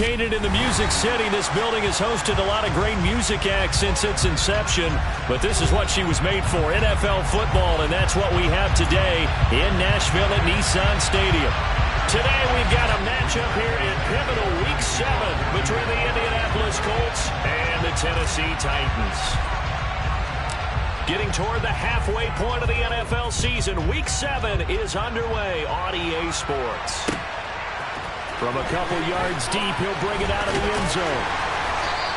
Located in the Music City, this building has hosted a lot of great music acts since its inception, but this is what she was made for, NFL football, and that's what we have today in Nashville at Nissan Stadium. Today we've got a matchup here in pivotal Week 7 between the Indianapolis Colts and the Tennessee Titans. Getting toward the halfway point of the NFL season, Week 7 is underway on EA Sports. From a couple yards deep, he'll bring it out of the end zone.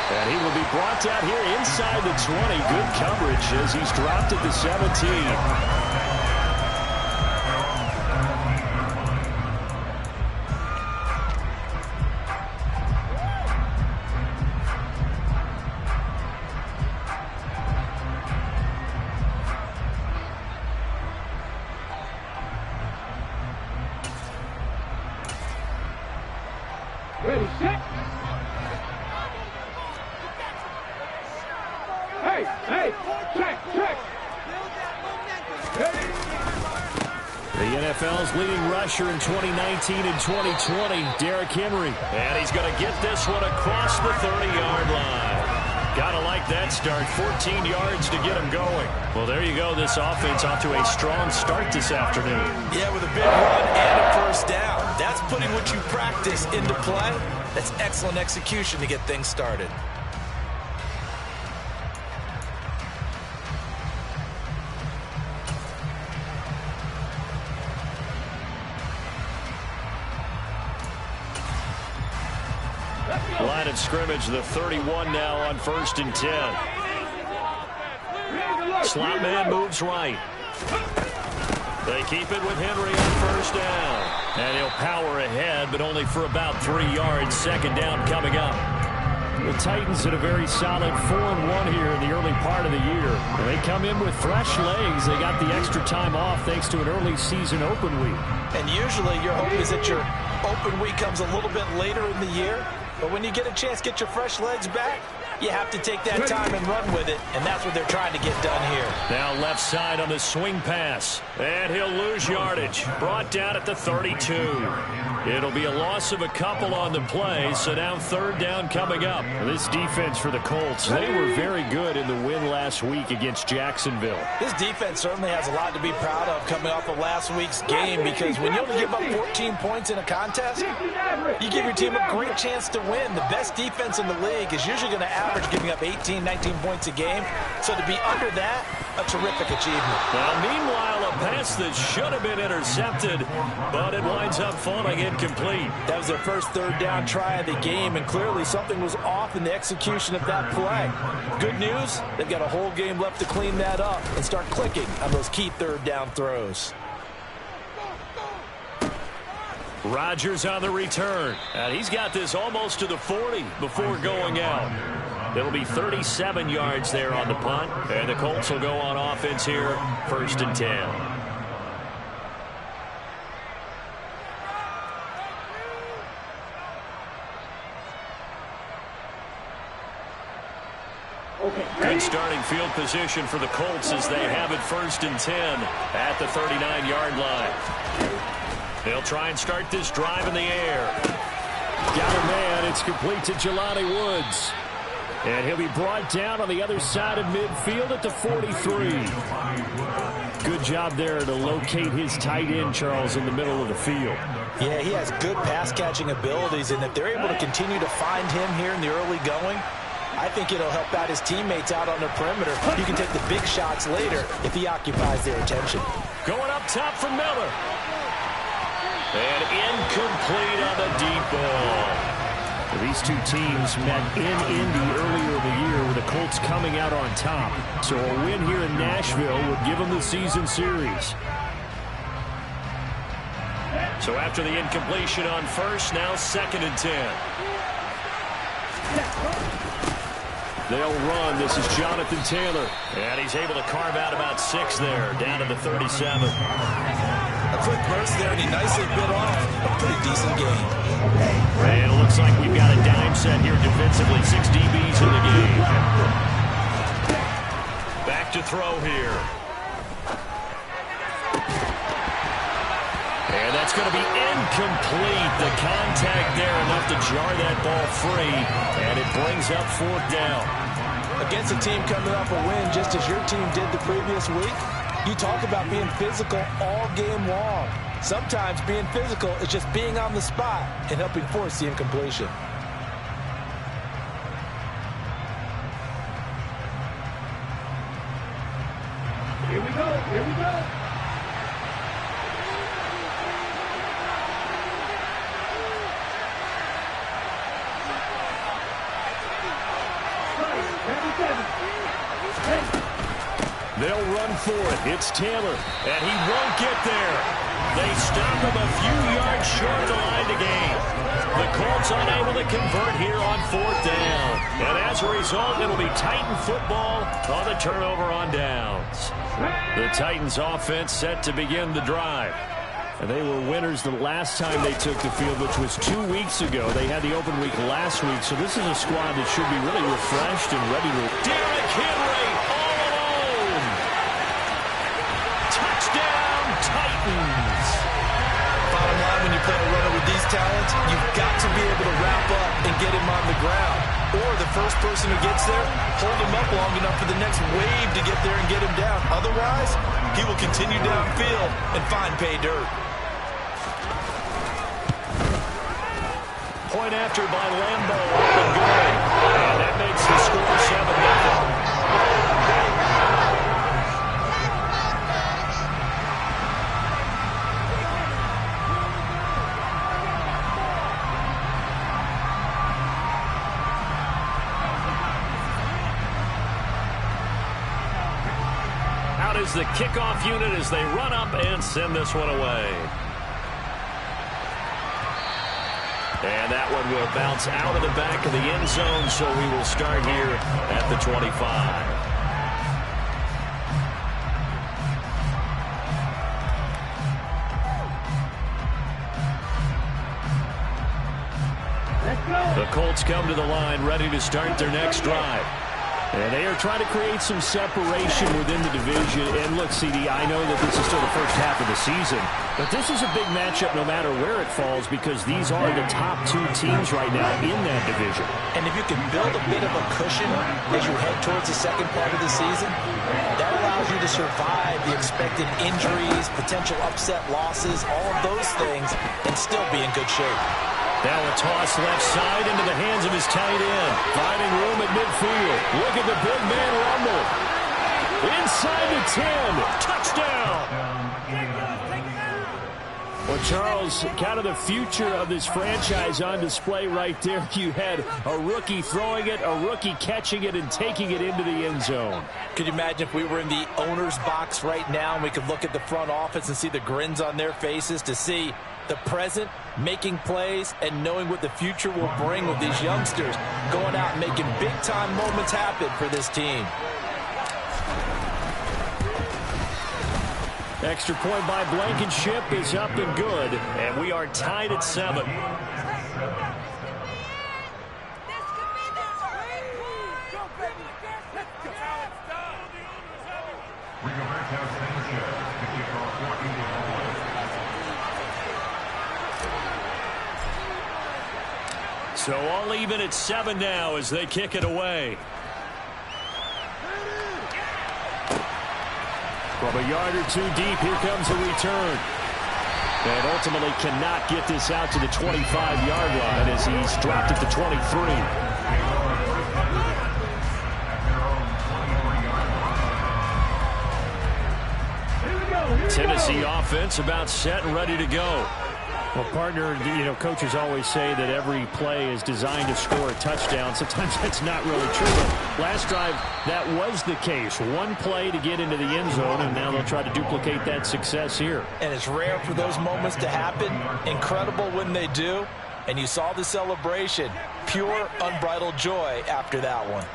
And he will be brought down here inside the 20. Good coverage as he's dropped at the 17. Ready, set. Hey, check. The NFL's leading rusher in 2019 and 2020, Derrick Henry. And he's going to get this one across the 30-yard line. Gotta like that start. 14 yards to get him going. Well, there you go. This offense off to a strong start this afternoon. Yeah, with a big run and a first down. That's putting what you practice into play. That's excellent execution to get things started. Line of scrimmage, the 31 now on 1st and 10. Slot man moves right. They keep it with Henry on 1st down. And he'll power ahead, but only for about 3 yards. 2nd down coming up. The Titans had a very solid 4-1 here in the early part of the year. And they come in with fresh legs. They got the extra time off thanks to an early season open week. And usually your hope is that your open week comes a little bit later in the year. But when you get a chance to get your fresh legs back, you have to take that time and run with it, and that's what they're trying to get done here. Now left side on the swing pass, and he'll lose yardage. Brought down at the 32. It'll be a loss of a couple on the play, so now 3rd down coming up. This defense for the Colts, they were very good in the win last week against Jacksonville. This defense certainly has a lot to be proud of coming off of last week's game, because when you only give up 14 points in a contest, you give your team a great chance to win. The best defense in the league is usually going to average giving up 18, 19 points a game. So to be under that, a terrific achievement. Now, meanwhile, a pass that should have been intercepted, but it winds up falling incomplete. That was their first 3rd down try of the game, and clearly something was off in the execution of that play. Good news, they've got a whole game left to clean that up and start clicking on those key 3rd down throws. Rodgers on the return, and he's got this almost to the 40 before going out. It'll be 37 yards there on the punt, and the Colts will go on offense here, 1st and 10. Good starting field position for the Colts as they have it 1st and 10 at the 39-yard line. They'll try and start this drive in the air. Got a man. It's complete to Jelani Woods. And he'll be brought down on the other side of midfield at the 43. Good job there to locate his tight end, Charles, in the middle of the field. Yeah, he has good pass-catching abilities, and if they're able to continue to find him here in the early going, I think it'll help out his teammates out on the perimeter. You can take the big shots later if he occupies their attention. Going up top for Miller. And incomplete on the deep ball. These two teams met in Indy earlier in the year with the Colts coming out on top. So a win here in Nashville would give them the season series. So after the incompletion on 1st, now 2nd and 10. They'll run. This is Jonathan Taylor. And he's able to carve out about 6 there, down to the 37. A quick burst there, and he nicely bit off a pretty decent game. And it looks like we've got a dime set here defensively. 6 DBs in the game. Back to throw here. And that's going to be incomplete. The contact there enough to jar that ball free, and it brings up 4th down. Against a team coming off a win just as your team did the previous week, you talk about being physical all game long. Sometimes being physical is just being on the spot and helping force the incompletion. Here we go. Here we go. They'll run for it. It's Taylor, and he won't get there. They stop him a few yards short of the line to gain. The Colts unable to convert here on 4th down. And as a result, it'll be Titan football on the turnover on downs. The Titans offense set to begin the drive. And they were winners the last time they took the field, which was 2 weeks ago. They had the open week last week, so this is a squad that should be really refreshed and ready to... Derrick Henry all alone! Touchdown, Titans! Bottom line, when you play a runner with these talents, you've got to be able to wrap up and get him on the ground. Or the first person who gets there, hold him up long enough for the next wave to get there and get him down. Otherwise, he will continue downfield and find pay dirt. Point after by Lambeau, up and good. And that makes the score 7-0. Out is the kickoff unit as they run up and send this one away. And that one will bounce out of the back of the end zone, so we will start here at the 25. The Colts come to the line ready to start their next drive. And they are trying to create some separation within the division. And look, CD, I know that this is still the first half of the season, but this is a big matchup no matter where it falls because these are the top 2 teams right now in that division. And if you can build a bit of a cushion as you head towards the second part of the season, that allows you to survive the expected injuries, potential upset losses, all of those things, and still be in good shape. Now a toss left side into the hands of his tight end. Finding room at midfield. Look at the big man rumble. Inside the 10. Touchdown. Well, Charles, kind of the future of this franchise on display right there. You had a rookie throwing it, a rookie catching it, and taking it into the end zone. Could you imagine if we were in the owner's box right now and we could look at the front office and see the grins on their faces to see the present, making plays, and knowing what the future will bring with these youngsters going out and making big-time moments happen for this team. Extra point by Blankenship is up and good, and we are tied at 7. So all even at 7 now as they kick it away. From a yard or 2 deep, here comes a return. And ultimately cannot get this out to the 25-yard line as he's dropped at the 23. Tennessee offense about set and ready to go. Well, partner, you know, coaches always say that every play is designed to score a touchdown. Sometimes that's not really true. But last drive, that was the case. One play to get into the end zone, and now they'll try to duplicate that success here. And it's rare for those moments to happen. Incredible when they do. And you saw the celebration. Pure, unbridled joy after that one.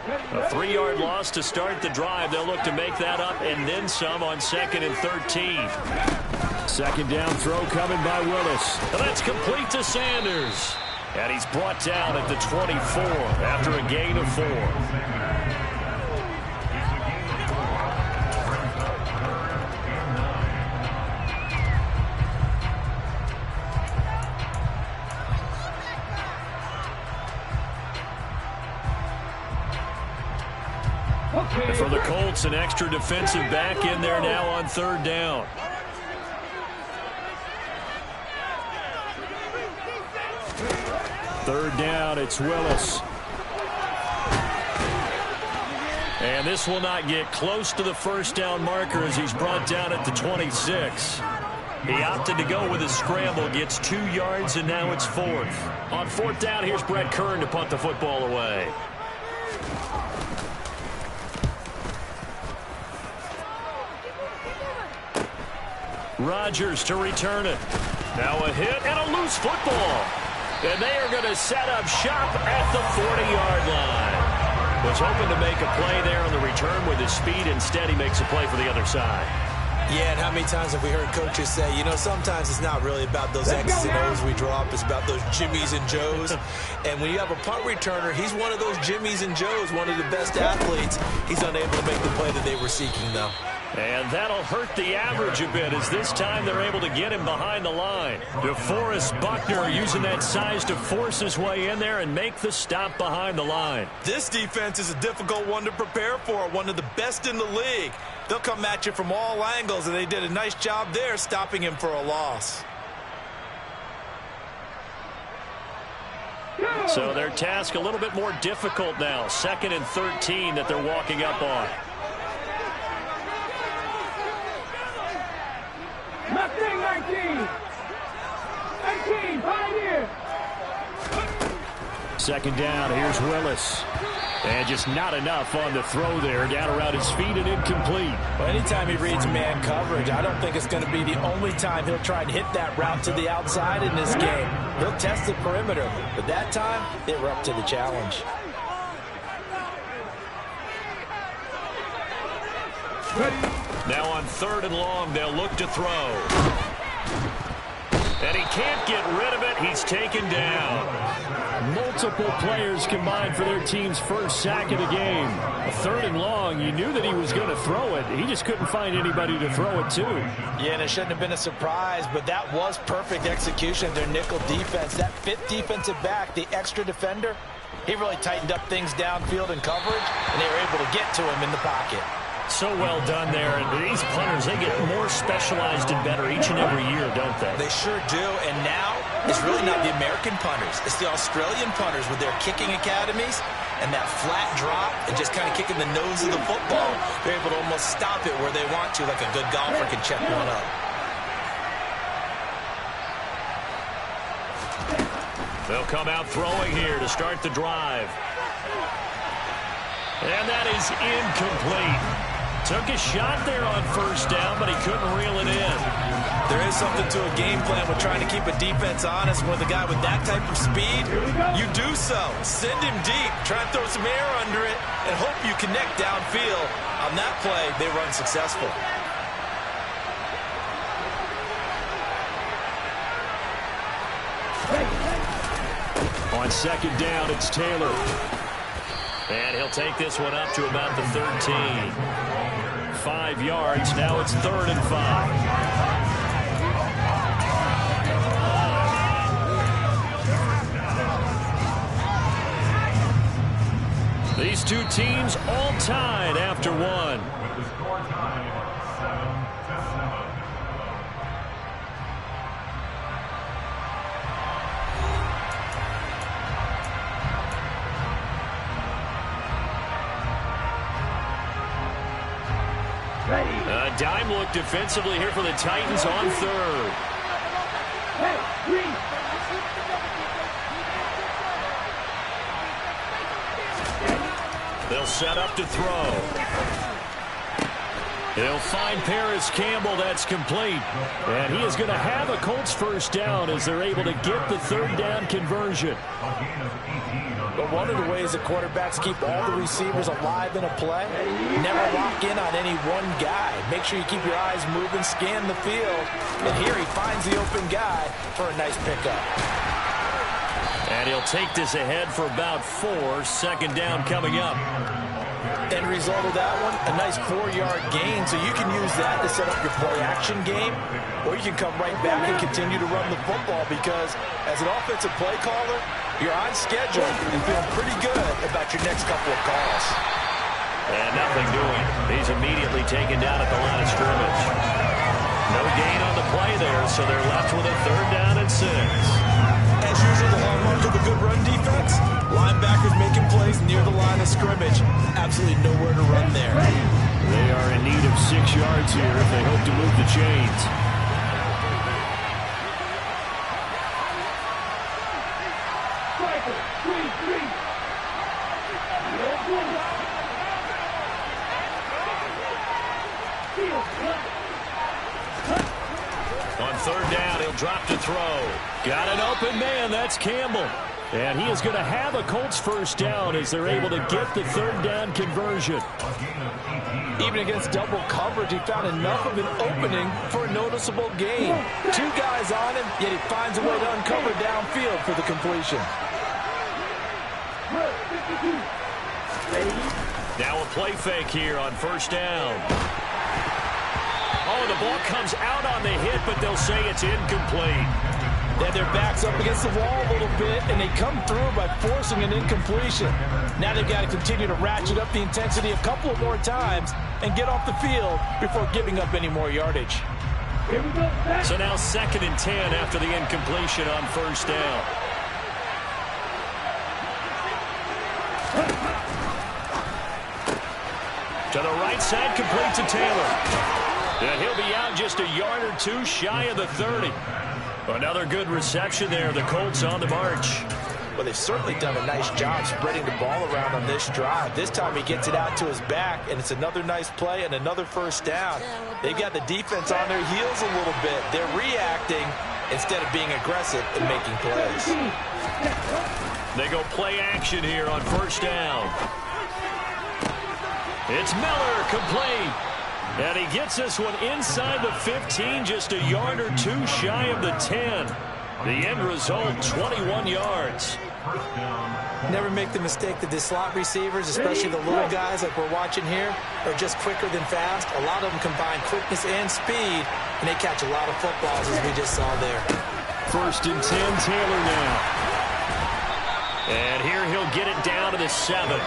A 3-yard loss to start the drive. They'll look to make that up and then some on 2nd and 13. Second down throw coming by Willis. And that's complete to Sanders. And he's brought down at the 24 after a gain of 4. And for the Colts, an extra defensive back in there now on third down. Third down, it's Willis. And this will not get close to the first down marker as he's brought down at the 26. He opted to go with a scramble, gets 2 yards, and now it's fourth. On fourth down, here's Brett Kern to punt the football away. Rodgers to return it. Now a hit and a loose football. And they are going to set up shop at the 40-yard line. Was hoping to make a play there on the return with his speed. Instead, he makes a play for the other side. Yeah, and how many times have we heard coaches say, you know, sometimes it's not really about those X's and O's we draw up. It's about those Jimmies and Joes. And when you have a punt returner, he's one of those Jimmies and Joes, one of the best athletes. He's unable to make the play that they were seeking, though. And that'll hurt the average a bit as this time they're able to get him behind the line. DeForest Buckner using that size to force his way in there and make the stop behind the line. This defense is a difficult one to prepare for, one of the best in the league. They'll come at you from all angles, and they did a nice job there stopping him for a loss. So their task a little bit more difficult now. 2nd and 13 that they're walking up on. Left wing 19. 19, Pioneer. 2nd down, here's Willis. And just not enough on the throw there. Down around his feet and incomplete. Well, anytime he reads man coverage, I don't think it's going to be the only time he'll try and hit that route to the outside in this game. He'll test the perimeter, but that time, they were up to the challenge. Now on 3rd and long, they'll look to throw. And he can't get rid of it. He's taken down. Multiple players combined for their team's first sack of the game. A 3rd and long, you knew that he was going to throw it. He just couldn't find anybody to throw it to. Yeah, and it shouldn't have been a surprise, but that was perfect execution of their nickel defense. That 5th defensive back, the extra defender, he really tightened up things downfield in coverage, and they were able to get to him in the pocket. So well done there. And these punters, they get more specialized and better each and every year, don't they? They sure do. And now it's really not the American punters. It's the Australian punters with their kicking academies and that flat drop and just kind of kicking the nose of the football. They're able to almost stop it where they want to, like a good golfer can check one up. They'll come out throwing here to start the drive. And that is incomplete. Took a shot there on 1st down, but he couldn't reel it in. There is something to a game plan with trying to keep a defense honest. With a guy with that type of speed, you do so. Send him deep, try and throw some air under it, and hope you connect downfield. On that play, they run successful. On 2nd down, it's Taylor. And he'll take this one up to about the 13. 5 yards. Now it's 3rd and 5. These two teams all tied after one. With the score tied 7-7. A dime look defensively here for the Titans on 3rd. Hey, green. They'll set up to throw. They'll find Paris Campbell. That's complete. And he is going to have a Colts 1st down as they're able to get the 3rd down conversion. But one of the ways that quarterbacks keep all the receivers alive in a play, never lock in on any one guy. Make sure you keep your eyes moving, scan the field. And here he finds the open guy for a nice pickup. And he'll take this ahead for about 4. 2nd down coming up. End result of that one, a nice 4-yard gain. So you can use that to set up your play-action game, or you can come right back and continue to run the football because as an offensive play caller, you're on schedule and feeling pretty good about your next couple of calls. And nothing doing. He's immediately taken down at the line of scrimmage. No gain on the play there, so they're left with a 3rd down and 6. As usual, the hallmark of a good run defense, linebackers making plays near the line of scrimmage. Absolutely nowhere to run there. They are in need of 6 yards here if they hope to move the chains. On 3rd down, he'll drop to throw. Got an open man. That's Campbell. And he is going to have a Colts 1st down as they're able to get the 3rd down conversion. Even against double coverage, he found enough of an opening for a noticeable gain. 2 guys on him, yet he finds a way to uncover downfield for the completion. Now a play fake here on 1st down. Oh, the ball comes out on the hit, but they'll say it's incomplete. And their backs up against the wall a little bit, and they come through by forcing an incompletion. Now they've got to continue to ratchet up the intensity a couple of more times and get off the field before giving up any more yardage. So now 2nd and 10 after the incompletion on 1st down. To the right side, complete to Taylor. And he'll be out just a yard or 2 shy of the 30. Another good reception there. The Colts on the march. Well, they've certainly done a nice job spreading the ball around on this drive. This time he gets it out to his back, and it's another nice play and another 1st down. They've got the defense on their heels a little bit. They're reacting instead of being aggressive and making plays. They go play action here on 1st down. It's Miller, complete. And he gets this one inside the 15, just a yard or 2 shy of the 10. The end result, 21 yards. Never make the mistake that the slot receivers, especially the little guys like we're watching here, are just quicker than fast. A lot of them combine quickness and speed, and they catch a lot of footballs, as we just saw there. 1st and 10, Taylor now. And here he'll get it down to the 7.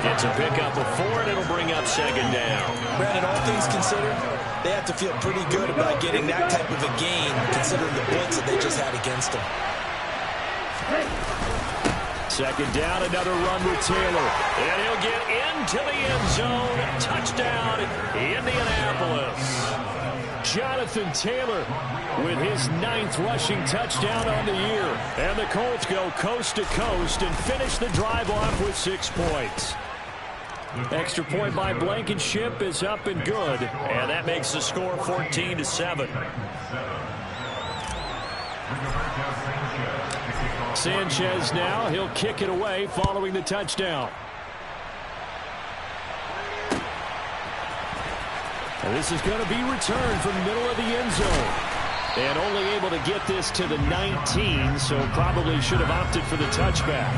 Gets a pickup of 4, and it'll bring up 2nd down. Brandon, all things considered, they have to feel pretty good about getting that type of a gain, considering the blitz that they just had against them. 2nd down, another run with Taylor. And he'll get into the end zone. Touchdown, Indianapolis. Jonathan Taylor with his 9th rushing touchdown on the year. And the Colts go coast to coast and finish the drive off with 6 points. Extra point by Blankenship is up and good. And that makes the score 14-7. Sanchez now, he'll kick it away following the touchdown. And this is going to be returned from the middle of the end zone. And only able to get this to the 19, so probably should have opted for the touchback.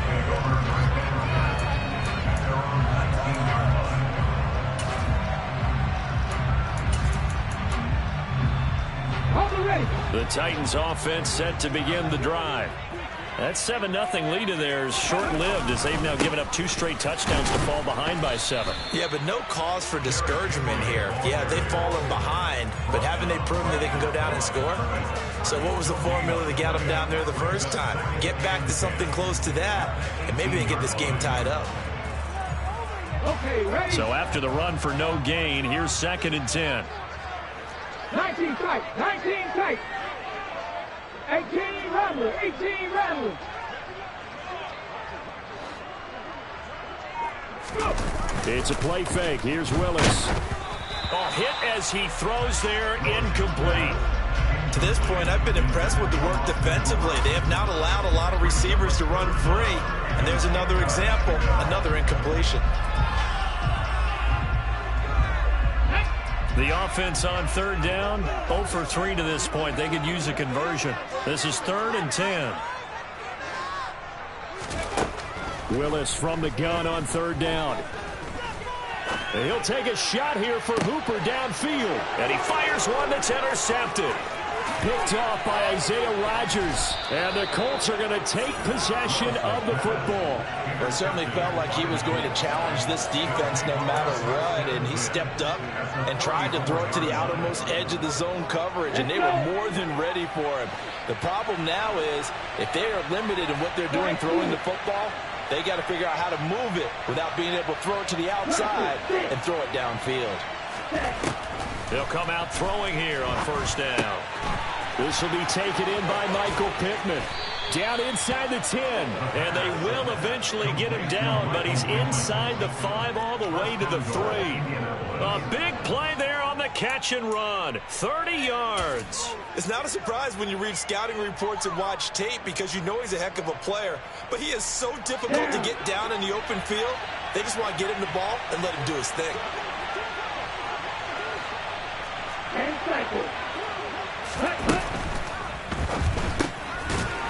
The Titans offense set to begin the drive. That 7-0 lead of theirs short-lived as they've now given up 2 straight touchdowns to fall behind by 7. Yeah, but no cause for discouragement here. Yeah, they've fallen behind, but haven't they proven that they can go down and score? So what was the formula that got them down there the first time? Get back to something close to that, and maybe they get this game tied up. Okay, ready? So after the run for no gain, here's 2nd and 10. 19 tight, 19 tight. 18 Rattler, 18 Rattler. It's a play fake. Here's Willis. Oh, hit as he throws there, incomplete. To this point, I've been impressed with the work defensively. They have not allowed a lot of receivers to run free. And there's another example, another incompletion. The offense on 3rd down, 0 for 3 to this point. They could use a conversion. This is 3rd and 10. Willis from the gun on 3rd down. And he'll take a shot here for Hooper downfield. And he fires one that's intercepted. Picked off by Isaiah Rodgers. And the Colts are going to take possession of the football. It certainly felt like he was going to challenge this defense no matter what, and he stepped up and tried to throw it to the outermost edge of the zone coverage, and they were more than ready for him. The problem now is if they are limited in what they're doing throwing the football, they got to figure out how to move it without being able to throw it to the outside and throw it downfield. They'll come out throwing here on first down. This will be taken in by Michael Pittman. Down inside the 10. And they will eventually get him down, but he's inside the 5 all the way to the 3. A big play there on the catch and run. 30 yards. It's not a surprise when you read scouting reports and watch tape because you know he's a heck of a player. But he is so difficult to get down in the open field. They just want to get him the ball and let him do his thing.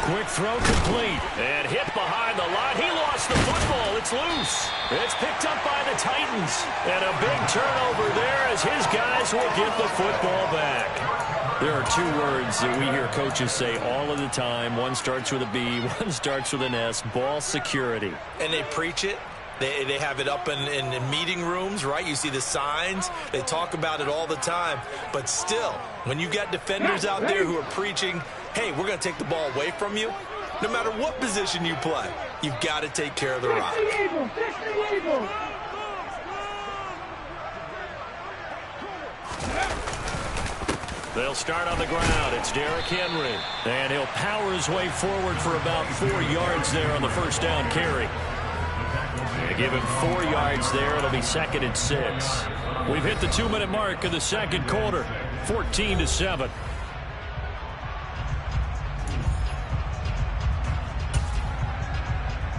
Quick throw complete. And hit behind the line. He lost the football. It's loose. It's picked up by the Titans. And a big turnover there as his guys will get the football back. There are 2 words that we hear coaches say all of the time. One starts with a B, one starts with an S. Ball security. And they preach it. They have it up in meeting rooms, right? You see the signs. They talk about it all the time. But still, when you got defenders out there who are preaching, hey, we're going to take the ball away from you, no matter what position you play, you've got to take care of the rock. They'll start on the ground. It's Derrick Henry. And he'll power his way forward for about 4 yards there on the first down carry. They give him 4 yards there. It'll be 2nd and 6. We've hit the 2-minute mark of the second quarter. 14-7.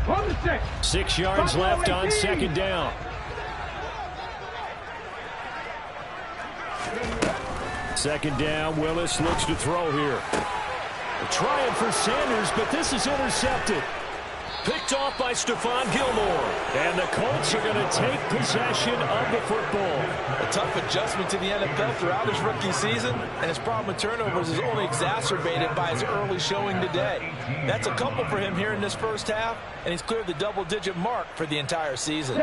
On the 6. 6 yards left on second down. Second down. Willis looks to throw here. Trying for Sanders, but this is intercepted. Picked off by Stephon Gilmore. And the Colts are going to take possession of the football. A tough adjustment to the NFL throughout his rookie season, and his problem with turnovers is only exacerbated by his early showing today. That's a couple for him here in this first half, and he's cleared the double-digit mark for the entire season.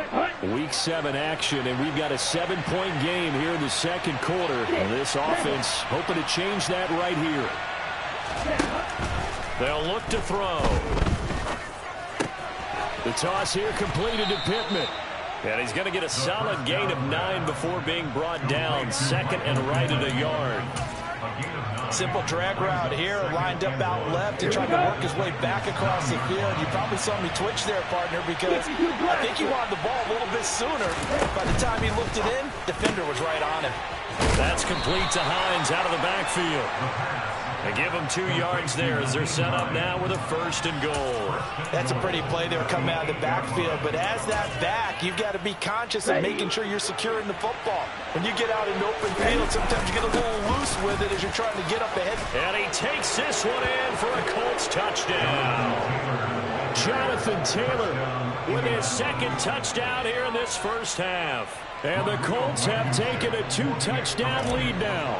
Week 7 action, and we've got a 7-point game here in the second quarter. And this offense hoping to change that right here. They'll look to throw. The toss here completed to Pittman. And he's going to get a solid gain of 9 before being brought down. 2nd and right at a yard. Simple drag route here, lined up out left and trying to work his way back across the field. You probably saw me twitch there, partner, because I think he wanted the ball a little bit sooner. By the time he looked it in, defender was right on him. That's complete to Hines out of the backfield. They give him 2 yards there as they're set up now with a 1st and goal. That's a pretty play there coming out of the backfield, but as that back, you've got to be conscious of making sure you're securing the football. When you get out in open field, sometimes you get a little loose with it as you're trying to get up ahead. And he takes this one in for a Colts touchdown. Jonathan Taylor with his 2nd touchdown here in this first half. And the Colts have taken a 2-touchdown lead now.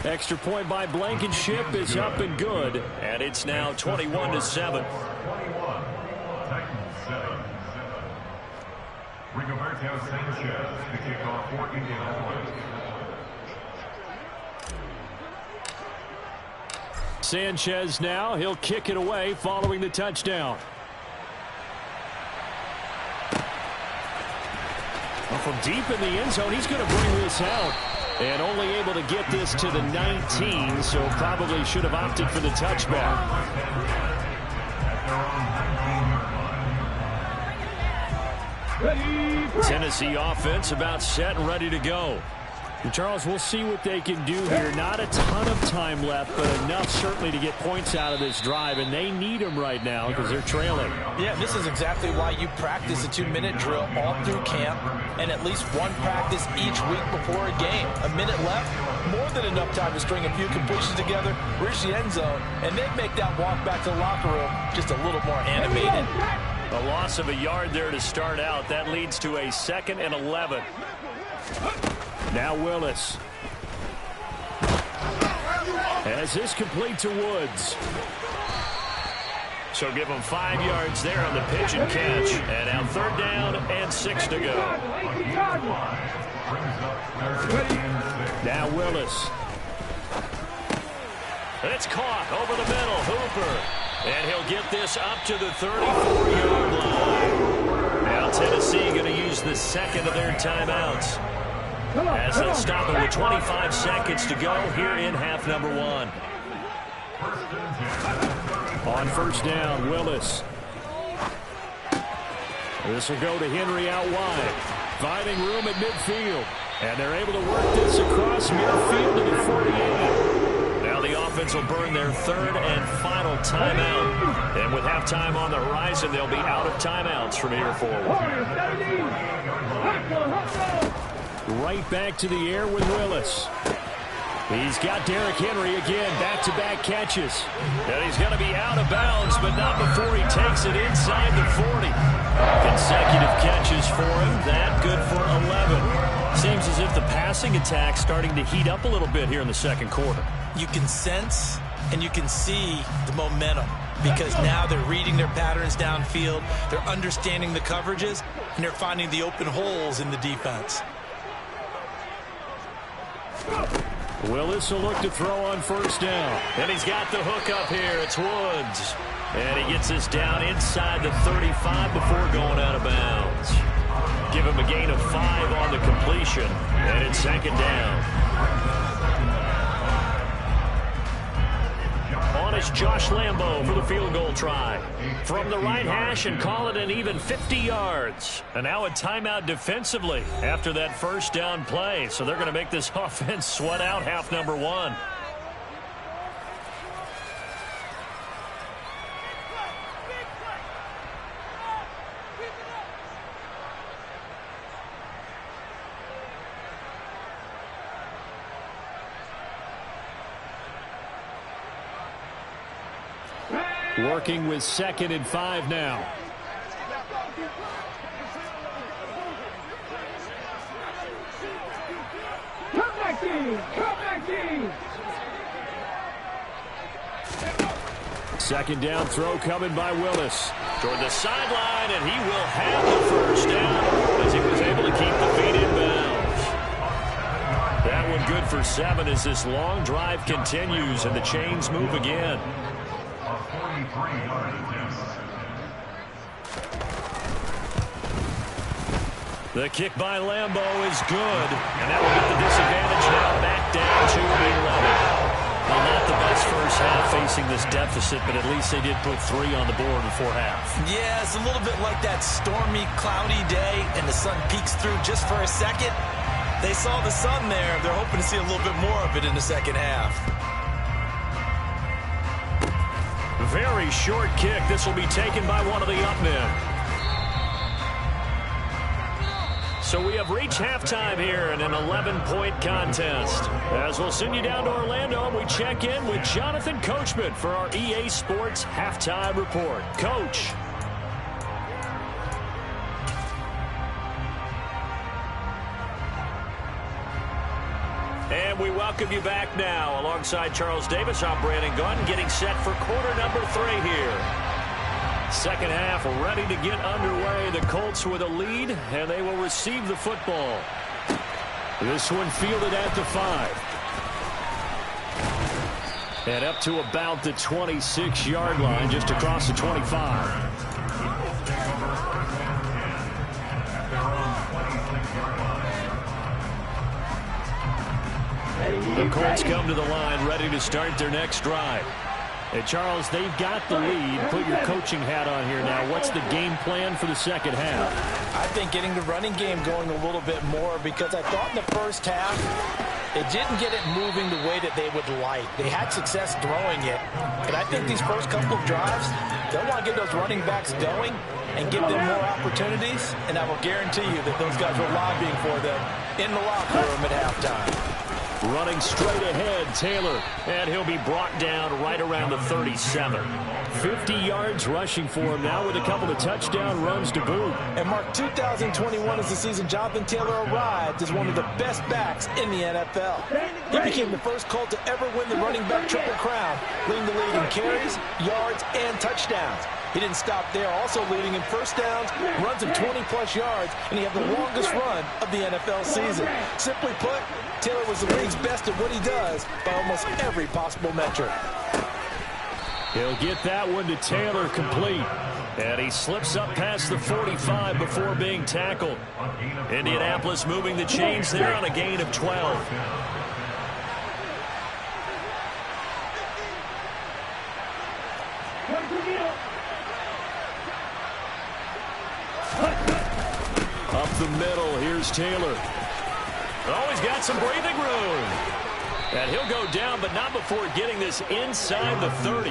Extra point by Blankenship is up and good. And it's now 21-7. 21. Titans 7. Rigoberto Sanchez to kick off for Indianapolis. Sanchez now. He'll kick it away following the touchdown. Well, from deep in the end zone, he's going to bring this out. And only able to get this to the 19, so probably should have opted for the touchback. Tennessee offense about set and ready to go. And Charles, we'll see what they can do here. Not a ton of time left, but enough certainly to get points out of this drive, and they need them right now because they're trailing. Yeah, this is exactly why you practice a 2-minute drill all through camp and at least one practice each week before a game. A minute left, more than enough time to string a few completions together, reach the end zone, and then make that walk back to the locker room just a little more animated. A loss of a yard there to start out. That leads to a 2nd and 11. Now Willis. As this complete to Woods. So give him 5 yards there on the pitch and catch. And now 3rd down and 6 to go. Now Willis. It's caught over the middle. Hooper. And he'll get this up to the 34-yard line. Now Tennessee going to use the second of their timeouts, as they'll stop it with 25 seconds to go here in half number 1. On 1st down, Willis. This will go to Henry out wide. Finding room at midfield. And they're able to work this across midfield to the 48. Now the offense will burn their 3rd and final timeout. And with halftime on the horizon, they'll be out of timeouts from here forward. Right back to the air with Willis. He's got Derrick Henry again, back-to-back catches. And he's going to be out of bounds, but not before he takes it inside the 40. Consecutive catches for him. That good for 11. Seems as if the passing attack's starting to heat up a little bit here in the 2nd quarter. You can sense and you can see the momentum, because now they're reading their patterns downfield, they're understanding the coverages, and they're finding the open holes in the defense. Willis will look to throw on 1st down. And he's got the hook up here. It's Woods. And he gets this down inside the 35 before going out of bounds. Give him a gain of 5 on the completion. And it's 2nd down. On is Josh Lambo for the field goal try. From the right hash, and call it an even 50 yards. And now a timeout defensively after that 1st down play. So they're going to make this offense sweat out half number 1. Working with 2nd and 5 now. Come back in! Come back in! 2nd down throw coming by Willis. Toward the sideline, and he will have the 1st down as he was able to keep the feet in bounds. That one good for 7 as this long drive continues and the chains move again. The kick by Lambo is good, and that will get the disadvantage now back down to 11. Well, not the best first half facing this deficit, but at least they did put 3 on the board before half. Yeah, it's a little bit like that stormy, cloudy day, and the sun peeks through just for a second. They saw the sun there. They're hoping to see a little bit more of it in the 2nd half. Very short kick. This will be taken by one of the up men. So we have reached halftime here in an 11-point contest. As we'll send you down to Orlando, and we check in with Jonathan Coachman for our EA Sports Halftime Report. Coach. And we welcome you back now. Alongside Charles Davis, I'm Brandon Gunn, getting set for quarter number 3 here. 2nd half ready to get underway. The Colts with a lead, and they will receive the football. This one fielded at the 5. And up to about the 26-yard line, just across the 25. The Colts come to the line ready to start their next drive. Hey, Charles, they've got the lead. Put your coaching hat on here now. What's the game plan for the 2nd half? I think getting the running game going a little bit more, because I thought in the first half they didn't get it moving the way that they would like. They had success throwing it. And I think these first couple of drives, they'll want to get those running backs going and give them more opportunities. And I will guarantee you that those guys were lobbying for them in the locker room at halftime. Running straight ahead, Taylor. And he'll be brought down right around the 37. 50 yards rushing for him now with a couple of touchdown runs to boot. And Mark, 2021 is the season Jonathan Taylor arrived as one of the best backs in the NFL. He became the first Colt to ever win the running back triple crown, leading the league in carries, yards, and touchdowns. He didn't stop there, also leading in first downs, runs of 20-plus yards, and he had the longest run of the NFL season. Simply put, Taylor was the league's best at what he does by almost every possible metric. He'll get that one to Taylor complete. And he slips up past the 45 before being tackled. Indianapolis moving the chains there on a gain of 12. Up the middle, here's Taylor. Oh, he's got some breathing room. And he'll go down, but not before getting this inside the 30.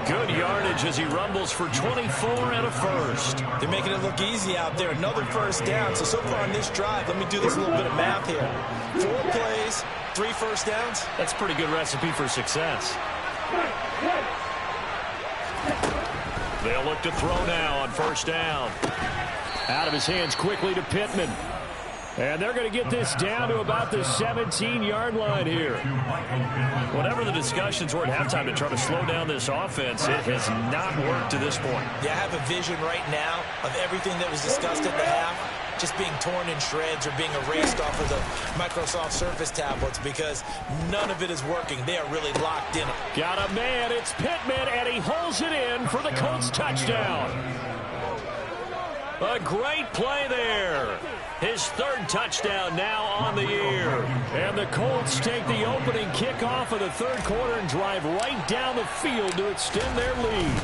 Good yardage as he rumbles for 24 and a first. They're making it look easy out there. Another first down. So far on this drive, let me do this little bit of math here. 4 plays, 3 first downs. That's a pretty good recipe for success. They'll look to throw now on first down. Out of his hands quickly to Pittman. And they're going to get this down to about the 17-yard line here. Whatever the discussions were at halftime to try to slow down this offense, it has not worked to this point. Yeah, I have a vision right now of everything that was discussed at the half just being torn in shreds or being erased off of the Microsoft Surface tablets because none of it is working. They are really locked in. Got a man. It's Pittman, and he holds it in for the Colts touchdown. A great play there. His 3rd touchdown now on the year. And the Colts take the opening kickoff of the 3rd quarter and drive right down the field to extend their lead.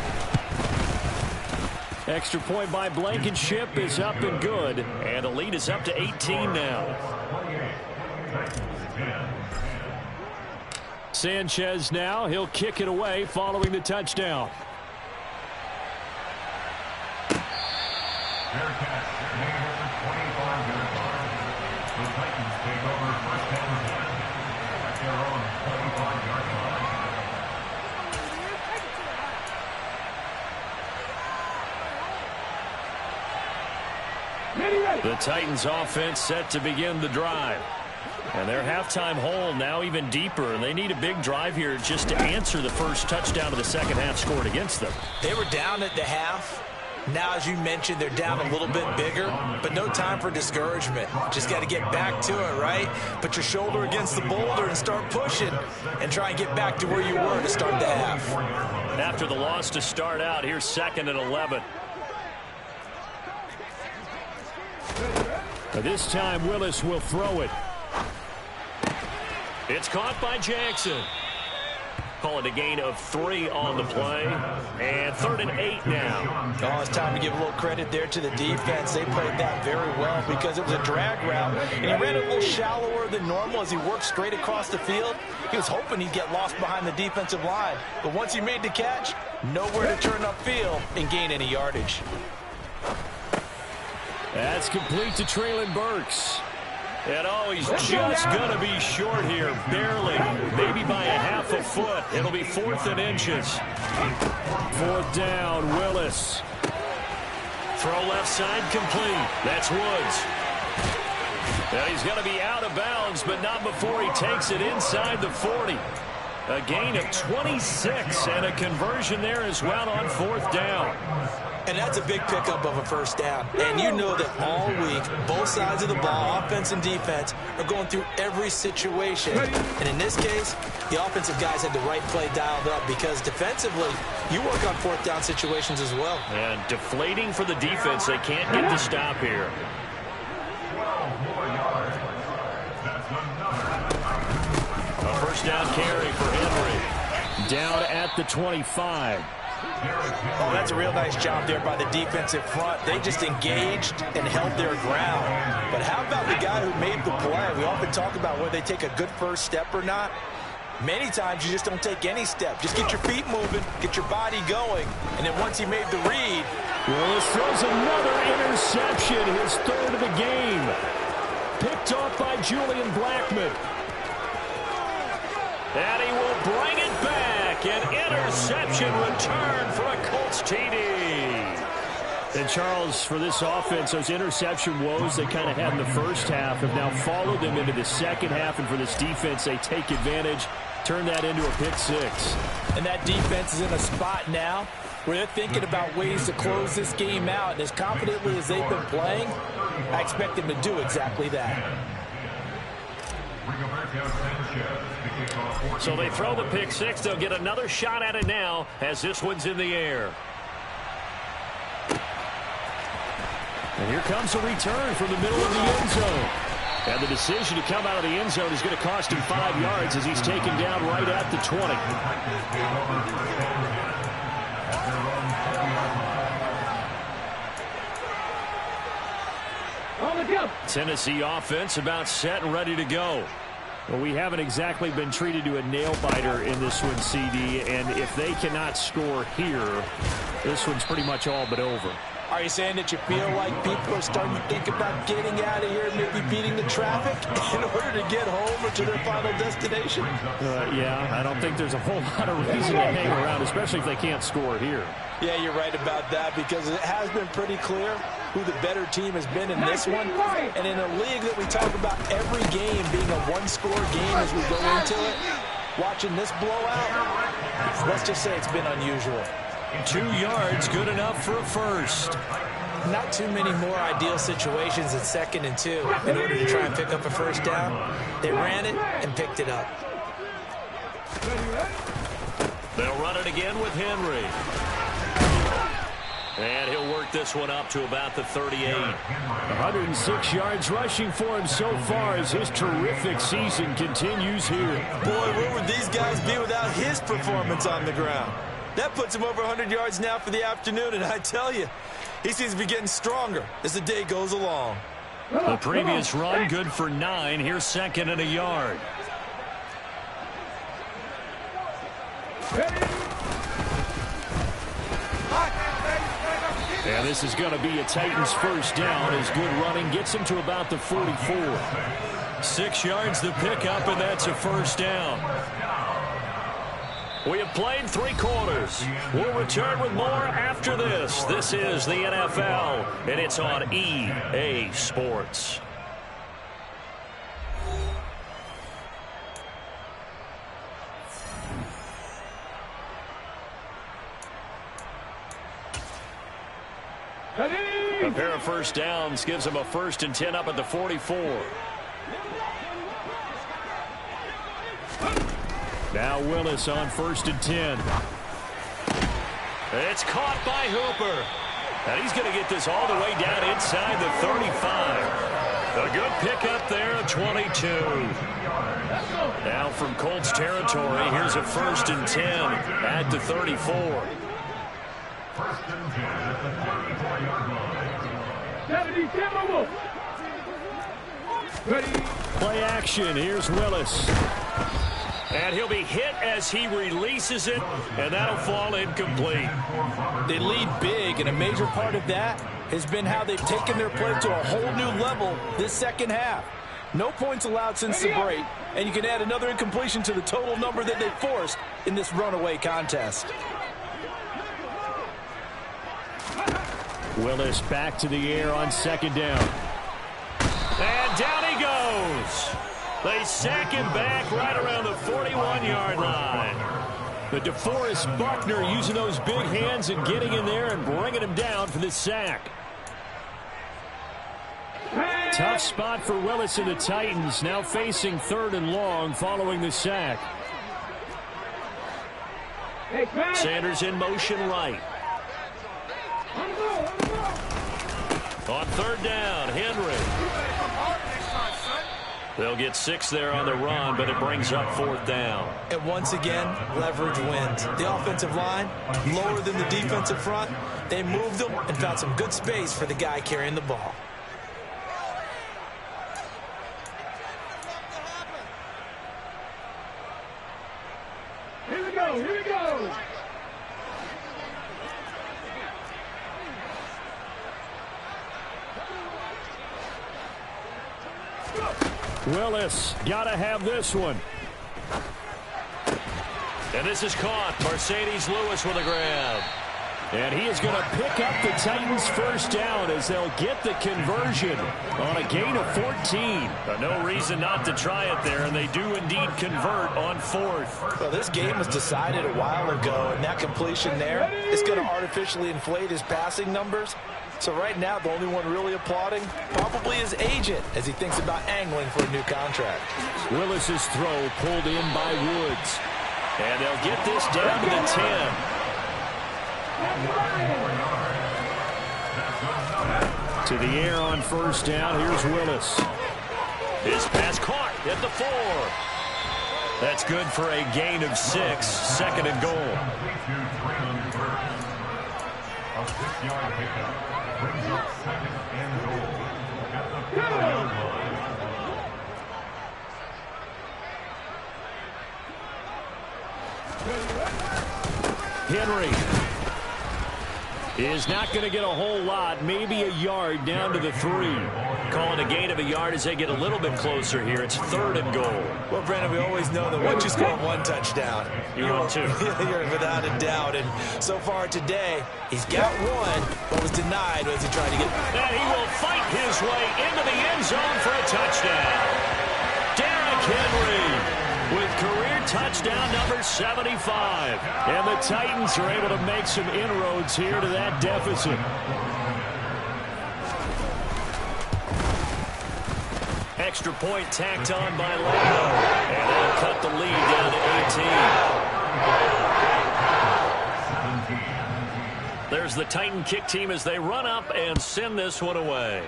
Extra point by Blankenship is up and good. And the lead is up to 18 now. Sanchez now. He'll kick it away following the touchdown. The Titans take over first down and 10 at their own 25-yard line. The Titans offense set to begin the drive. And their halftime hole now even deeper. And they need a big drive here just to answer the first touchdown of the second half scored against them. They were down at the half. Now, as you mentioned, they're down a little bit bigger, but no time for discouragement. Just got to get back to it, right? Put your shoulder against the boulder and start pushing and try and get back to where you were to start the half. After the loss to start out, here's 2nd and 11. This time, Willis will throw it. It's caught by Jackson. Call it a gain of 3 on the play. And 3rd and 8 now. Oh, it's time to give a little credit there to the defense. They played that very well because it was a drag route. And he ran it a little shallower than normal as he worked straight across the field. He was hoping he'd get lost behind the defensive line. But once he made the catch, nowhere to turn upfield and gain any yardage. That's complete to Traylon Burks. And oh, he's just going to be short here, barely, maybe by a half a foot. It'll be 4th and inches. 4th down, Willis. Throw left side complete. That's Woods. And he's going to be out of bounds, but not before he takes it inside the 40. A gain of 26 and a conversion there as well on 4th down. And that's a big pickup of a first down. And you know that all week, both sides of the ball, offense and defense, are going through every situation. And in this case, the offensive guys had the right play dialed up because defensively, you work on 4th down situations as well. And deflating for the defense. They can't get the stop here. 12 more yards. That's another. A first down carry for Henry. Down at the 25. Oh, that's a real nice job there by the defensive front. They just engaged and held their ground. But how about the guy who made the play? We often talk about whether they take a good first step or not. Many times you just don't take any step. Just get your feet moving, get your body going, and then once he made the read. Willis throws another interception, his 3rd of the game. Picked off by Julian Blackmon. And he will bring it back. An interception return for a Colts TD. And, Charles, for this offense, those interception woes they kind of had in the first half have now followed them into the second half. And for this defense, they take advantage, turn that into a pick six. And that defense is in a spot now where they're thinking about ways to close this game out. And as confidently as they've been playing, I expect them to do exactly that. So they throw the pick six. They'll get another shot at it now as this one's in the air. And here comes a return from the middle of the end zone. And the decision to come out of the end zone is going to cost him 5 yards as he's taken down right at the 20. Tennessee offense about set and ready to go. Well, we haven't exactly been treated to a nail-biter in this one, CD, and if they cannot score here, this one's pretty much all but over. Are you saying that you feel like people are starting to think about getting out of here and maybe beating the traffic in order to get home or to their final destination? Yeah, I don't think there's a whole lot of reason to hang around, especially if they can't score here. Yeah, you're right about that because it has been pretty clear who the better team has been in this one. And in a league that we talk about every game being a one-score game as we go into it, watching this blowout, let's just say it's been unusual. 2 yards, good enough for a first. Not too many more ideal situations at 2nd and 2 in order to try and pick up a first down. They ran it and picked it up. They'll run it again with Henry. And he'll work this one up to about the 38. 106 yards rushing for him so far as his terrific season continues here. Boy, where would these guys be without his performance on the ground? That puts him over 100 yards now for the afternoon, and I tell you, he seems to be getting stronger as the day goes along. The previous run, good for 9. Here's 2nd and a yard. And this is going to be a Titans first down as good running gets him to about the 44. 6 yards the pickup, and that's a first down. We have played 3 quarters. We'll return with more after this. This is the NFL, and it's on EA Sports. A pair of first downs gives them a 1st and 10 up at the 44. Now Willis on 1st and 10. It's caught by Hooper. And he's going to get this all the way down inside the 35. A good pickup there at 22. Now from Colts territory, here's a 1st and 10 at the 34. 1st and 10 at the 34-yard line. Ready. Play action. Here's Willis. And he'll be hit as he releases it, and that'll fall incomplete. They lead big, and a major part of that has been how they've taken their play to a whole new level this second half. No points allowed since the break, and you can add another incompletion to the total number that they forced in this runaway contest. Willis back to the air on 2nd down. And down he goes. They sack him back right around the 41-yard line. But DeForest Buckner using those big hands and getting in there and bringing him down for this sack. Tough spot for Willis and the Titans, now facing 3rd and long following the sack. Sanders in motion right. On 3rd down, Henry. They'll get 6 there on the run, but it brings up 4th down. And once again, leverage wins. The offensive line, lower than the defensive front. They moved them and found some good space for the guy carrying the ball. Here we go, here we go. Willis got to have this one. And this is caught. Mercedes Lewis with a grab. And he is going to pick up the Titans' first down as they'll get the conversion on a gain of 14. No reason not to try it there, and they do indeed convert on fourth. Well, this game was decided a while ago, and that completion there is going to artificially inflate his passing numbers. So right now, the only one really applauding probably his agent as he thinks about angling for a new contract. Willis's throw pulled in by Woods. And they'll get this down to the 10. To the air on first down. Here's Willis. His pass caught at the 4. That's good for a gain of 6. Second and goal. A 6-yard pickup brings up second and goal at the 4-yard line. Henry is not going to get a whole lot, maybe a yard down to the 3. Calling a gain of a yard as they get a little bit closer here. It's third and goal. Well, Brandon, we always know that once you score one touchdown, you're on 2. You're without a doubt. And so far today, he's got one, but was denied as he tried to get. And he will fight his way into the end zone for a touchdown. Derrick Henry with career touchdown number 75. And the Titans are able to make some inroads here to that deficit. Extra point tacked on by Lando. And they'll cut the lead down to 18. There's the Titan kick team as they run up and send this one away.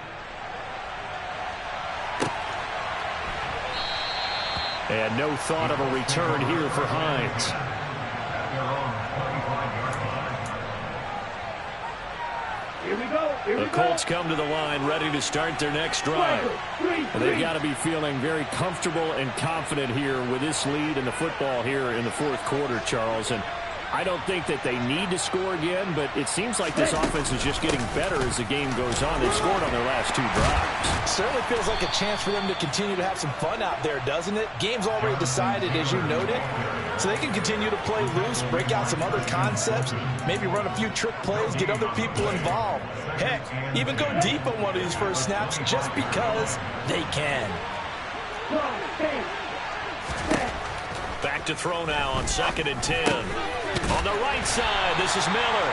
And no thought of a return here for Hines. Here we go. The Colts come to the line ready to start their next drive. And they've got to be feeling very comfortable and confident here with this lead in the football here in the fourth quarter, Charles. And I don't think that they need to score again, but it seems like this offense is just getting better as the game goes on. They've scored on their last 2 drives. Certainly feels like a chance for them to continue to have some fun out there, doesn't it? Game's already decided, as you noted, so they can continue to play loose, break out some other concepts, maybe run a few trick plays, get other people involved. Heck, even go deep on one of these first snaps just because they can. Back to throw now on 2nd and 10. On the right side, this is Miller.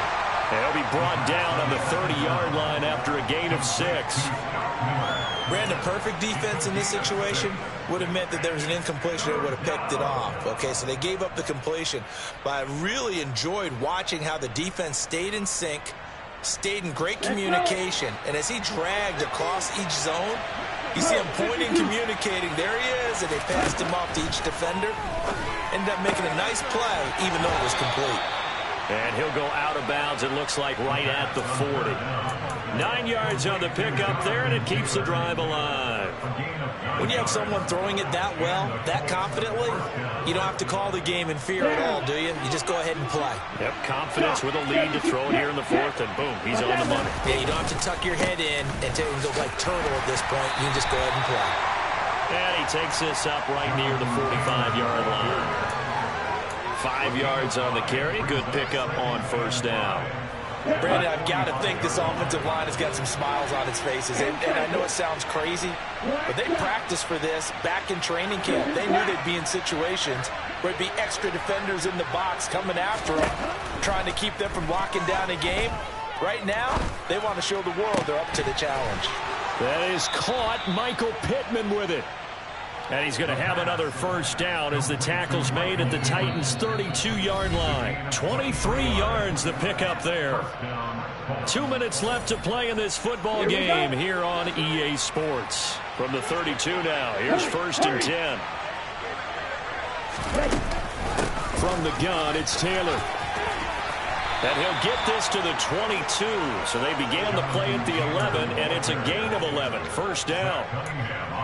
And he'll be brought down on the 30-yard line after a gain of 6. Brandon, perfect defense in this situation would have meant that there was an incompletion that would have picked it off. Okay, so they gave up the completion. But I really enjoyed watching how the defense stayed in sync, stayed in great communication. And as he dragged across each zone, you see him pointing, communicating. There he is, and they passed him off to each defender. Ended up making a nice play, even though it was complete. And he'll go out of bounds, it looks like, right at the 40. 9 yards on the pickup there, and it keeps the drive alive. When you have someone throwing it that well, that confidently, you don't have to call the game in fear at all, do you? You just go ahead and play. Yep, confidence with a lead to throw it here in the fourth, and boom, he's on the money. Yeah, you don't have to tuck your head in and go like turtle at this point. You can just go ahead and play. And he takes this up right near the 45-yard line. 5 yards on the carry. Good pickup on first down. Brandon, I've got to think this offensive line has got some smiles on its faces. And I know it sounds crazy, but they practiced for this back in training camp. They knew they'd be in situations where it'd be extra defenders in the box coming after them, trying to keep them from locking down a game. Right now, they want to show the world they're up to the challenge. That is caught. Michael Pittman with it. And he's going to have another first down as the tackle's made at the Titans' 32-yard line. 23 yards the pickup there. 2 minutes left to play in this football game here on EA Sports. From the 32 now, here's 1st and 10. From the gun, it's Taylor. And he'll get this to the 22. So they began the play at the 11, and it's a gain of 11. First down.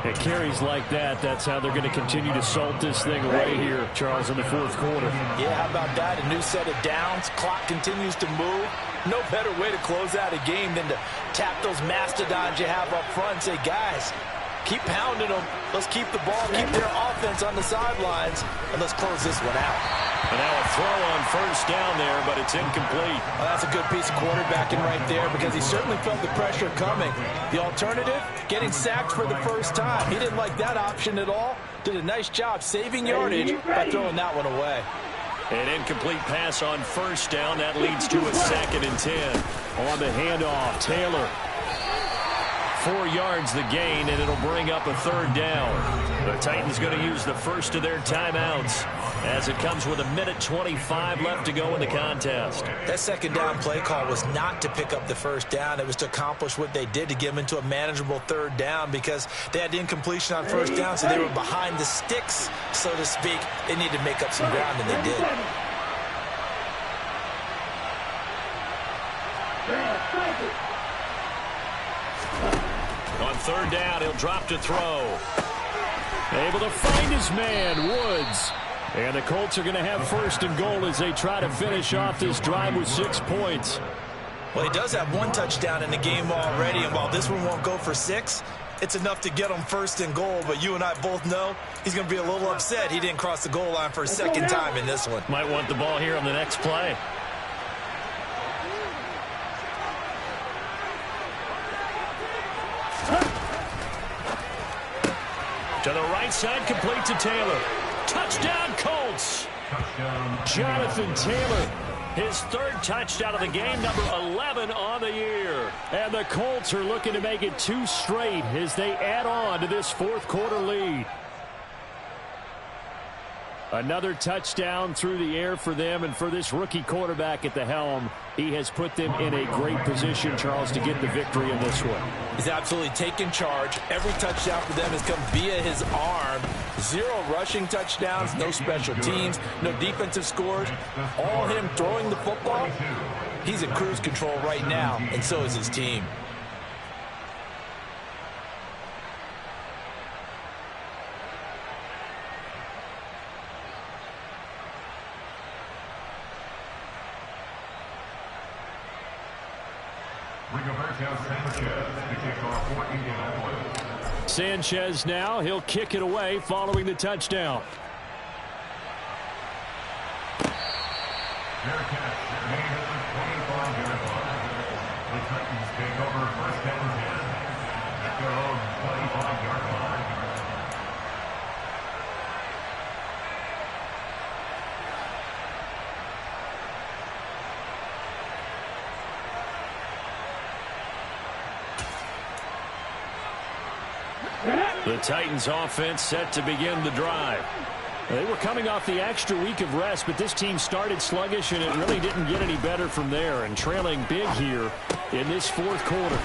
It carries like that. That's how they're going to continue to salt this thing away here, Charles, in the fourth quarter. Yeah, how about that? A new set of downs. Clock continues to move. No better way to close out a game than to tap those mastodons you have up front and say, guys, keep pounding them. Let's keep the ball, keep their offense on the sidelines, and let's close this one out. And now a throw on first down there, but it's incomplete. Well, that's a good piece of quarterbacking right there because he certainly felt the pressure coming. The alternative, getting sacked for the first time. He didn't like that option at all. Did a nice job saving yardage by throwing that one away. An incomplete pass on first down. That leads to a 2nd and 10. On the handoff, Taylor. 4 yards the gain, and it'll bring up a 3rd down. The Titans going to use the first of their timeouts as it comes with 1:25 left to go in the contest. That 2nd down play call was not to pick up the first down. It was to accomplish what they did to get them into a manageable 3rd down because they had incompletion on first down, so they were behind the sticks, so to speak. They needed to make up some ground, and they did. On 3rd down, he'll drop to throw. Able to find his man, Woods. And the Colts are going to have 1st and goal as they try to finish off this drive with 6 points. Well, he does have 1 touchdown in the game already, and while this one won't go for 6, it's enough to get him 1st and goal. But you and I both know he's going to be a little upset he didn't cross the goal line for a 2nd time in this one. Might want the ball here on the next play. To the right side, complete to Taylor. Touchdown, Colts! Jonathan Taylor, his 3rd touchdown of the game, number 11 on the year. And the Colts are looking to make it 2 straight as they add on to this 4th quarter lead. Another touchdown through the air for them, and for this rookie quarterback at the helm, he has put them in a great position, Charles, to get the victory in this one. He's absolutely taken charge. Every touchdown for them has come via his arm. 0 rushing touchdowns, no special teams, no defensive scores. All him throwing the football. He's in cruise control right now, and so is his team. Sanchez now, he'll kick it away following the touchdown. Their catch made at the 25-yard line. The Titans take over 1st and 10 at their own 25-yard line. The Titans offense set to begin the drive. They were coming off the extra week of rest, but this team started sluggish, and it really didn't get any better from there, and trailing big here in this 4th quarter.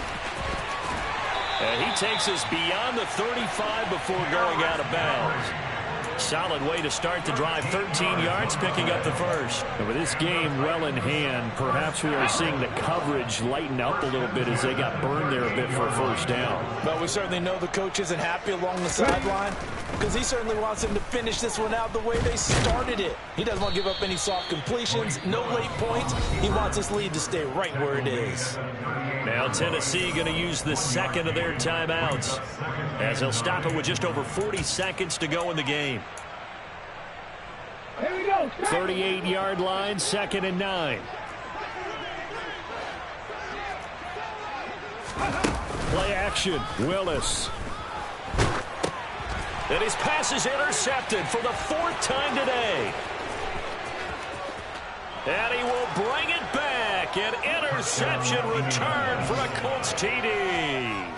And he takes us beyond the 35 before going out of bounds. Solid way to start the drive, 13 yards, picking up the 1st. And with this game well in hand, perhaps we are seeing the coverage lighten up a little bit as they got burned there a bit for a 1st down. But we certainly know the coach isn't happy along the sideline because he certainly wants them to finish this one out the way they started it. He doesn't want to give up any soft completions, no late points. He wants this lead to stay right where it is. Now Tennessee going to use the 2nd of their timeouts as they'll stop it with just over 40 seconds to go in the game. 38-yard line, 2nd and 9. Play action, Willis. And his pass is intercepted for the 4th time today. And he will bring it back. An interception return for a Colts TD.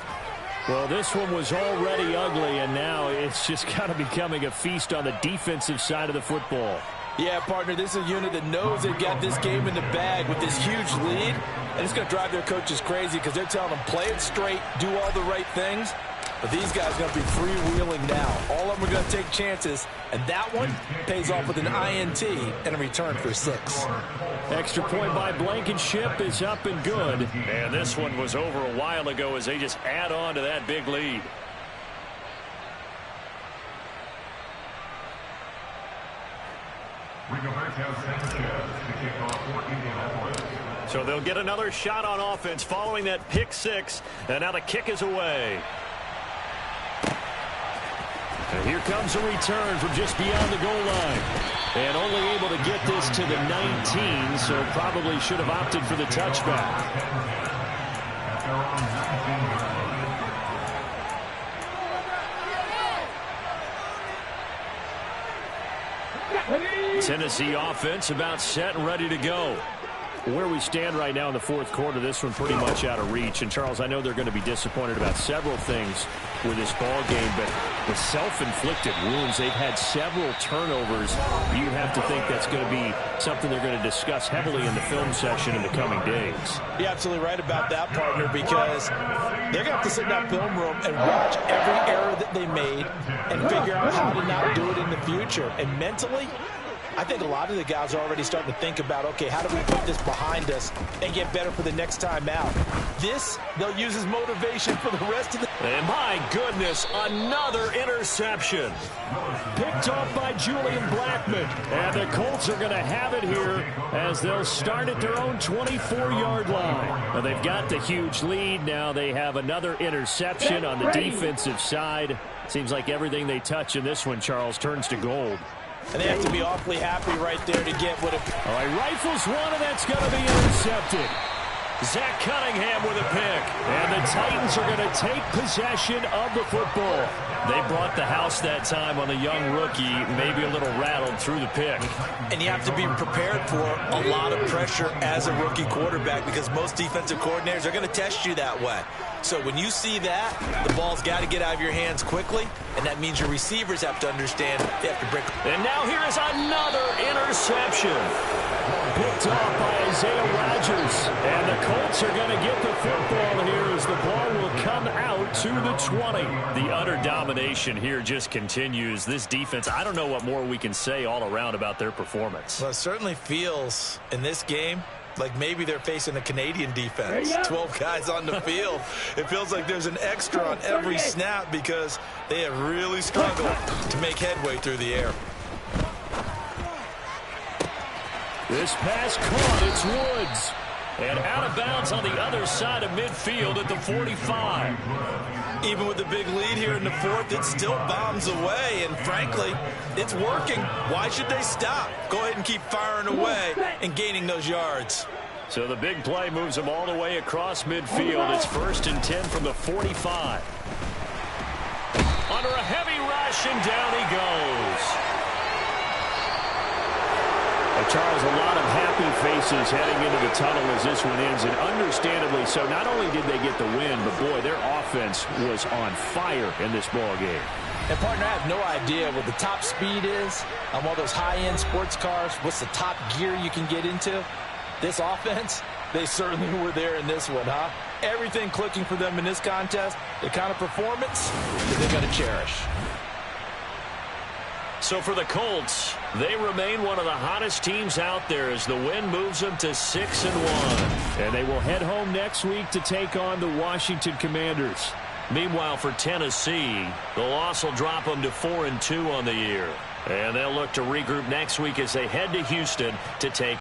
Well, this one was already ugly, and now it's just kind of becoming a feast on the defensive side of the football. Yeah, partner, this is a unit that knows they've got this game in the bag with this huge lead, and it's going to drive their coaches crazy because they're telling them play it straight, do all the right things. But these guys are going to be freewheeling now. All of them are going to take chances, and that one pays off with an INT and a return for 6. Extra point by Blankenship is up and good. And this one was over a while ago as they just add on to that big lead. So they'll get another shot on offense following that pick 6, and now the kick is away. And here comes a return from just beyond the goal line. And only able to get this to the 19, so probably should have opted for the touchback. Tennessee offense about set and ready to go. Where we stand right now in the fourth quarter, this one pretty much out of reach. And, Charles, I know they're going to be disappointed about several things with this ball game, but the self-inflicted wounds, they've had several turnovers. You have to think that's going to be something they're going to discuss heavily in the film session in the coming days. You're absolutely right about that, partner, because they're going to have to sit in that film room and watch every error that they made and figure out how to not do it in the future. And mentally, I think a lot of the guys are already starting to think about, okay, how do we put this behind us and get better for the next time out? This, they'll use as motivation for the rest of the... And my goodness, another interception. Picked off by Julian Blackmon. And the Colts are going to have it here as they'll start at their own 24-yard line. Now they've got the huge lead. Now they have another interception on the defensive side. Seems like everything they touch in this one, Charles, turns to gold. And they have to be awfully happy right there to get what it... All right, rifles one, and that's going to be intercepted. Zach Cunningham with a pick. And the Titans are going to take possession of the football. They brought the house that time on the young rookie, maybe a little rattled through the pick. And you have to be prepared for a lot of pressure as a rookie quarterback because most defensive coordinators are going to test you that way. So when you see that, the ball's got to get out of your hands quickly, and that means your receivers have to understand they have to break. And now here is another interception. Picked off by Isaiah Rodgers. And the Colts are going to get the football here as the ball will come out to the 20. The utter domination here just continues. This defense, I don't know what more we can say all around about their performance. Well, it certainly feels in this game like maybe they're facing a Canadian defense. 12 guys on the field. It feels like there's an extra on every snap because they have really struggled to make headway through the air. This pass caught. It's Woods. And out of bounds on the other side of midfield at the 45. Even with the big lead here in the fourth, it still bombs away. And frankly, it's working. Why should they stop? Go ahead and keep firing away and gaining those yards. So the big play moves them all the way across midfield. It's 1st and 10 from the 45. Under a heavy rush, and down he goes. Charles, a lot of happy faces heading into the tunnel as this one ends, and understandably so. Not only did they get the win, but boy, their offense was on fire in this ball game. And partner, I have no idea what the top speed is on all those high-end sports cars. What's the top gear you can get into? This offense, they certainly were there in this one, huh? Everything clicking for them in this contest, the kind of performance that they're going to cherish. So for the Colts, they remain one of the hottest teams out there as the win moves them to 6-1. And they will head home next week to take on the Washington Commanders. Meanwhile, for Tennessee, the loss will drop them to 4-2 on the year. And they'll look to regroup next week as they head to Houston to take